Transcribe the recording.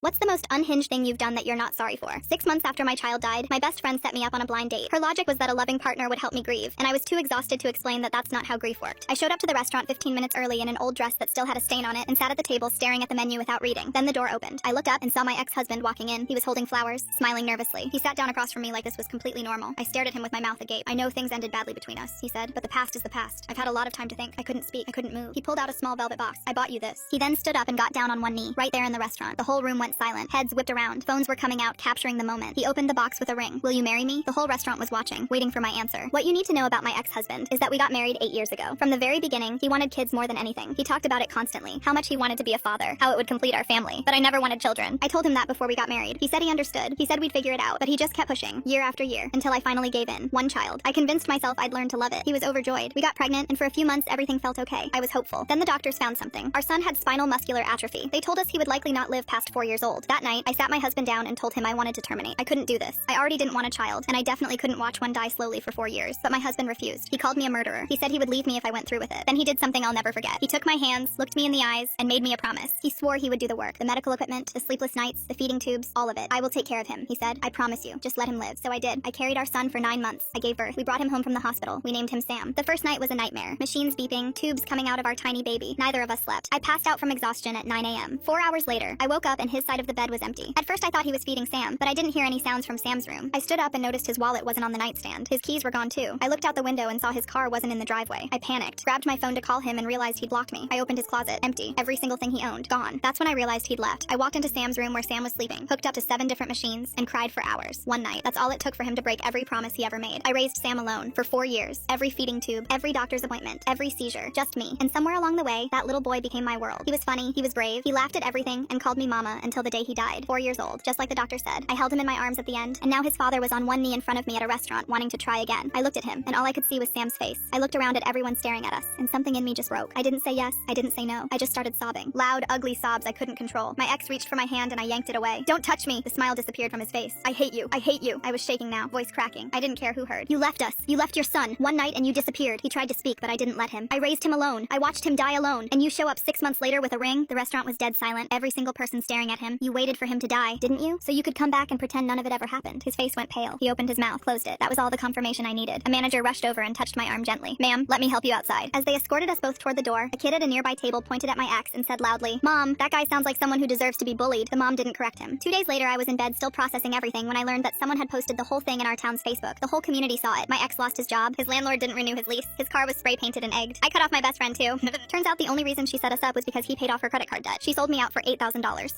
What's the most unhinged thing you've done that you're not sorry for? 6 months after my child died, my best friend set me up on a blind date. Her logic was that a loving partner would help me grieve, and I was too exhausted to explain that that's not how grief worked. I showed up to the restaurant 15 minutes early in an old dress that still had a stain on it and sat at the table staring at the menu without reading. Then the door opened. I looked up and saw my ex-husband walking in. He was holding flowers, smiling nervously. He sat down across from me like this was completely normal. I stared at him with my mouth agape. "I know things ended badly between us," he said, "but the past is the past. I've had a lot of time to think." I couldn't speak. I couldn't move. He pulled out a small velvet box. "I bought you this." He then stood up and got down on one knee, right there in the restaurant. The whole room went silent. Heads whipped around. Phones were coming out, capturing the moment. He opened the box with a ring. "Will you marry me?" The whole restaurant was watching, waiting for my answer. What you need to know about my ex-husband is that we got married 8 years ago. From the very beginning, he wanted kids more than anything. He talked about it constantly, how much he wanted to be a father, how it would complete our family. But I never wanted children. I told him that before we got married. He said he understood. He said we'd figure it out, but he just kept pushing, year after year, until I finally gave in. One child. I convinced myself I'd learn to love it. He was overjoyed. We got pregnant, and for a few months everything felt okay. I was hopeful. Then the doctors found something. Our son had spinal muscular atrophy. They told us he would likely not live past 4 years old. That night, I sat my husband down and told him I wanted to terminate. I couldn't do this. I already didn't want a child, and I definitely couldn't watch one die slowly for 4 years. But my husband refused. He called me a murderer. He said he would leave me if I went through with it. Then he did something I'll never forget. He took my hands, looked me in the eyes, and made me a promise. He swore he would do the work. The medical equipment, the sleepless nights, the feeding tubes, all of it. "I will take care of him," he said. "I promise you. Just let him live." So I did. I carried our son for 9 months. I gave birth. We brought him home from the hospital. We named him Sam. The first night was a nightmare. Machines beeping, tubes coming out of our tiny baby. Neither of us slept. I passed out from exhaustion at 9 a.m. 4 hours later, I woke up and his side of the bed was empty. At first I thought he was feeding Sam, but I didn't hear any sounds from Sam's room. I stood up and noticed his wallet wasn't on the nightstand. His keys were gone too. I looked out the window and saw his car wasn't in the driveway. I panicked, grabbed my phone to call him and realized he'd blocked me. I opened his closet. Empty. Every single thing he owned. Gone. That's when I realized he'd left. I walked into Sam's room where Sam was sleeping, hooked up to 7 different machines, and cried for hours. One night. That's all it took for him to break every promise he ever made. I raised Sam alone for 4 years. Every feeding tube, every doctor's appointment, every seizure. Just me. And somewhere along the way, that little boy became my world. He was funny. He was brave. He laughed at everything and called me mama until the day he died. 4 years old. Just like the doctor said. I held him in my arms at the end, and now his father was on one knee in front of me at a restaurant wanting to try again. I looked at him, and all I could see was Sam's face. I looked around at everyone staring at us, and something in me just broke. I didn't say yes. I didn't say no. I just started sobbing. Loud, ugly sobs I couldn't control. My ex reached for my hand and I yanked it away. "Don't touch me!" The smile disappeared from his face. "I hate you. I hate you." I was shaking now, voice cracking. I didn't care who heard. "You left us. You left your son. One night and you disappeared." He tried to speak, but I didn't let him. "I raised him alone. I watched him die alone. And you show up 6 months later with a ring?" The restaurant was dead silent. Every single person staring at him. "You waited for him to die, didn't you? So you could come back and pretend none of it ever happened." His face went pale. He opened his mouth, closed it. That was all the confirmation I needed. A manager rushed over and touched my arm gently. "Ma'am, let me help you outside." As they escorted us both toward the door, a kid at a nearby table pointed at my ex and said loudly, "Mom, that guy sounds like someone who deserves to be bullied." The mom didn't correct him. 2 days later, I was in bed still processing everything when I learned that someone had posted the whole thing in our town's Facebook. The whole community saw it. My ex lost his job. His landlord didn't renew his lease. His car was spray painted and egged. I cut off my best friend too. Turns out the only reason she set us up was because he paid off her credit card debt. She sold me out for $8,000.